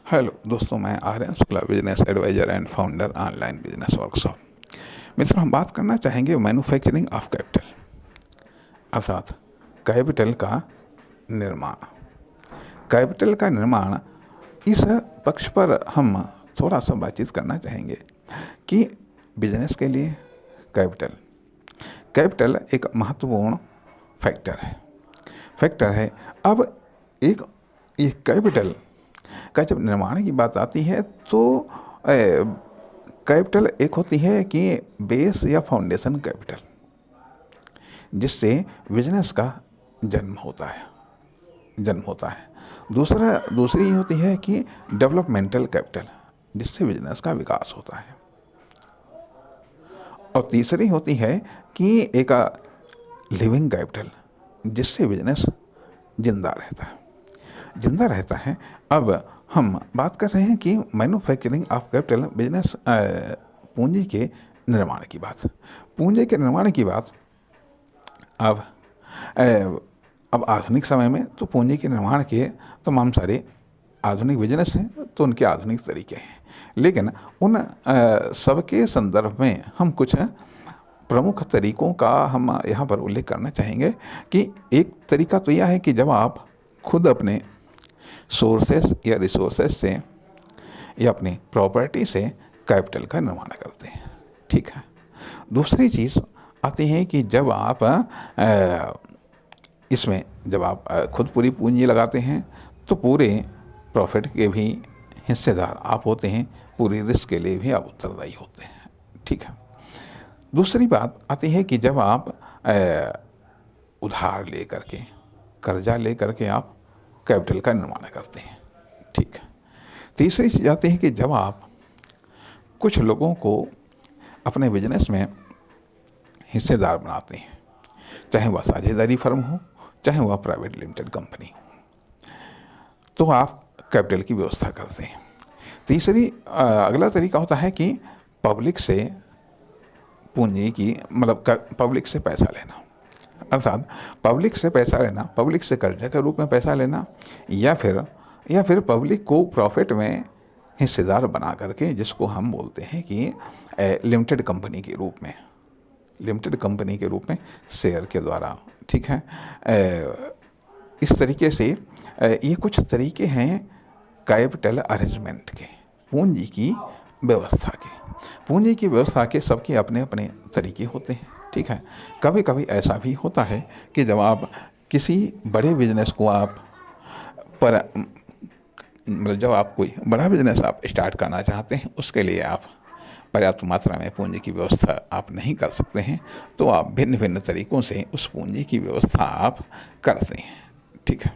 Hello दोस्तों, मैं Aryan Shukla, business adviser and founder online business workshop. मित्रों, हम बात करना चाहेंगे मैन्युफैक्चरिंग ऑफ कैपिटल, अर्थात कैपिटल का निर्माण। कैपिटल का निर्माण, इस पक्ष पर हम थोड़ा सा बातचीत करना चाहेंगे कि बिजनेस के लिए कैपिटल कैपिटल एक महत्वपूर्ण फैक्टर है। अब एक ये कैपिटल का जब निर्माण की बात आती है तो कैपिटल एक होती है कि बेस या फाउंडेशन कैपिटल, जिससे बिजनेस का जन्म होता है। दूसरी होती है कि डेवलपमेंटल कैपिटल, जिससे बिजनेस का विकास होता है। और तीसरी होती है कि एक लिविंग कैपिटल, जिससे बिजनेस जिंदा रहता है। अब हम बात कर रहे हैं कि मैन्युफैक्चरिंग ऑफ कैपिटल, बिजनेस पूंजी के निर्माण की बात। अब अब आधुनिक समय में तो पूंजी के निर्माण के तमाम सारे आधुनिक बिजनेस हैं, तो उनके आधुनिक तरीके हैं, लेकिन उन सबके संदर्भ में हम कुछ प्रमुख तरीकों का हम यहाँ पर उल्लेख करना चाहेंगे कि एक तरीका तो यह है कि जब आप खुद अपने सोर्सेस या रिसोर्सेस से या अपनी प्रॉपर्टी से कैपिटल का निर्माण करते हैं, ठीक है। दूसरी चीज़ आती है कि जब आप खुद पूरी पूंजी लगाते हैं तो पूरे प्रॉफिट के भी हिस्सेदार आप होते हैं, पूरी रिस्क के लिए भी आप उत्तरदायी होते हैं, ठीक है। दूसरी बात आती है कि जब आप उधार लेकर के, कर्जा लेकर के आप कैपिटल का निर्माण करते हैं, ठीक है। तीसरी चीज़ आती है कि जब आप कुछ लोगों को अपने बिजनेस में हिस्सेदार बनाते हैं, चाहे वह साझेदारी फर्म हो, चाहे वह प्राइवेट लिमिटेड कंपनी हो, तो आप कैपिटल की व्यवस्था करते हैं। अगला तरीका होता है कि पब्लिक से पूंजी की, मतलब पब्लिक से पैसा लेना, अर्थात पब्लिक से कर्जा के रूप में पैसा लेना, या फिर पब्लिक को प्रॉफिट में हिस्सेदार बना करके, जिसको हम बोलते हैं कि लिमिटेड कंपनी के रूप में शेयर के द्वारा, ठीक है। इस तरीके से ये कुछ तरीके हैं कैपिटल अरेंजमेंट के, पूंजी की व्यवस्था के सबके अपने अपने तरीके होते हैं, ठीक है। कभी कभी ऐसा भी होता है कि जब आप किसी बड़े बिजनेस को जब आप कोई बड़ा बिजनेस आप स्टार्ट करना चाहते हैं, उसके लिए आप पर्याप्त मात्रा में पूंजी की व्यवस्था आप नहीं कर सकते हैं, तो आप भिन्न भिन्न तरीकों से उस पूंजी की व्यवस्था आप करते हैं, ठीक है।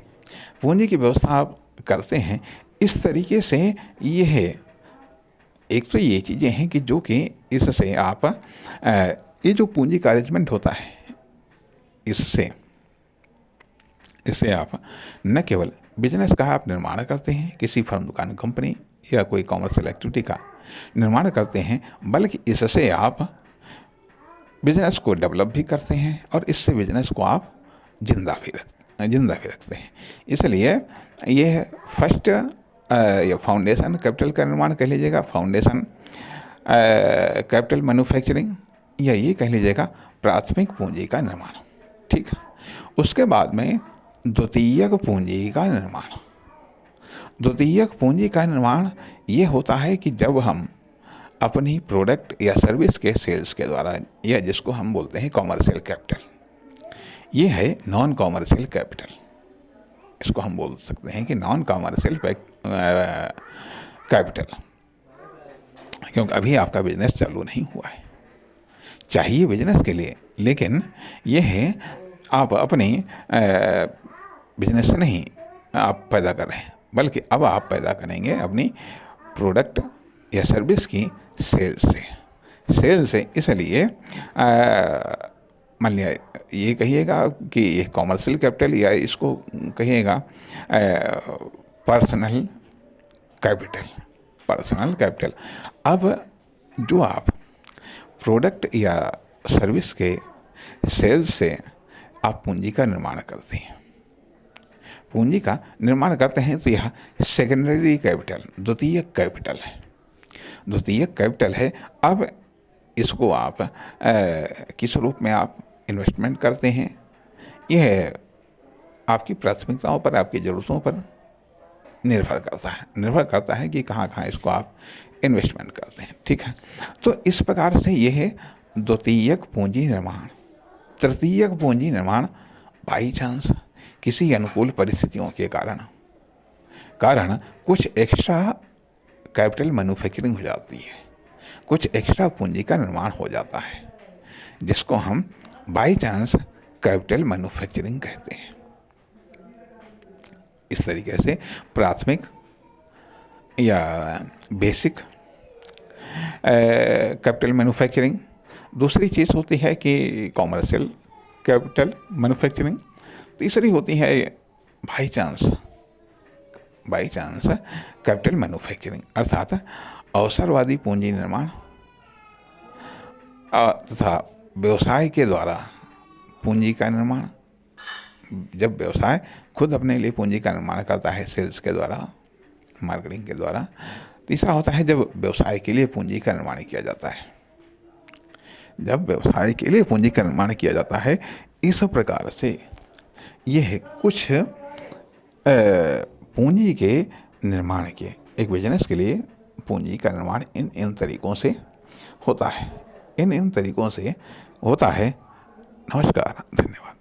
पूंजी की व्यवस्था आप करते हैं इस तरीके से। ये है, एक तो ये चीज़ें हैं कि जो कि इससे आप ये जो पूंजी का अरेंजमेंट होता है, इससे आप न केवल बिजनेस का आप निर्माण करते हैं, किसी फर्म, दुकान, कंपनी या कोई कॉमर्शियल एक्टिविटी का निर्माण करते हैं, बल्कि इससे आप बिजनेस को डेवलप भी करते हैं और इससे बिजनेस को आप जिंदा भी रखते हैं। इसलिए यह फर्स्ट या फाउंडेशन कैपिटल का निर्माण कह लीजिएगा, फाउंडेशन कैपिटल मैन्युफैक्चरिंग, या ये कह लीजिएगा प्राथमिक पूंजी का निर्माण, ठीक है। उसके बाद में द्वितीयक पूंजी का निर्माण ये होता है कि जब हम अपनी प्रोडक्ट या सर्विस के सेल्स के द्वारा, या जिसको हम बोलते हैं कॉमर्शियल कैपिटल, ये है नॉन कॉमर्शियल कैपिटल। इसको हम बोल सकते हैं कि नॉन कॉमर्शियल कैपिटल, क्योंकि अभी आपका बिजनेस चालू नहीं हुआ है, चाहिए बिजनेस के लिए, लेकिन ये है आप अपनी बिजनेस से नहीं आप पैदा कर रहे हैं, बल्कि अब आप पैदा करेंगे अपनी प्रोडक्ट या सर्विस की सेल से। इसलिए मान लिया, ये कहिएगा कि ये कॉमर्शियल कैपिटल, या इसको कहिएगा पर्सनल कैपिटल। अब जो आप प्रोडक्ट या सर्विस के सेल्स से आप पूंजी का निर्माण करते हैं, पूंजी का निर्माण करते हैं तो यह सेकेंडरी कैपिटल, द्वितीयक कैपिटल है। द्वितीयक कैपिटल है। अब इसको आप किस रूप में आप इन्वेस्टमेंट करते हैं, यह आपकी प्राथमिकताओं पर, आपकी ज़रूरतों पर निर्भर करता है कि कहाँ कहाँ इसको आप इन्वेस्टमेंट करते हैं। ठीक है, तो इस प्रकार से यह है द्वितीयक पूंजी निर्माण। तृतीयक पूंजी निर्माण बाई चांस किसी अनुकूल परिस्थितियों के कारण कुछ एक्स्ट्रा कैपिटल मैन्युफैक्चरिंग हो जाती है, कुछ एक्स्ट्रा पूंजी का निर्माण हो जाता है, जिसको हम बाई चांस कैपिटल मैन्युफैक्चरिंग कहते हैं। इस तरीके से प्राथमिक या बेसिक कैपिटल मैन्युफैक्चरिंग। दूसरी चीज़ होती है कि कॉमर्शियल कैपिटल मैन्युफैक्चरिंग। तीसरी होती है बाई चांस कैपिटल मैन्युफैक्चरिंग, अर्थात अवसरवादी पूंजी निर्माण तथा व्यवसाय के द्वारा पूंजी का निर्माण। जब व्यवसाय खुद अपने लिए पूंजी का निर्माण करता है सेल्स के द्वारा, मार्केटिंग के द्वारा। तीसरा होता है जब व्यवसाय के लिए पूंजी का निर्माण किया जाता है। जब व्यवसाय के लिए पूंजी का निर्माण किया जाता है, इस प्रकार से यह कुछ पूंजी के निर्माण के, एक बिजनेस के लिए पूंजी का निर्माण इन तरीकों से होता है। इन तरीकों से होता है। नमस्कार, धन्यवाद।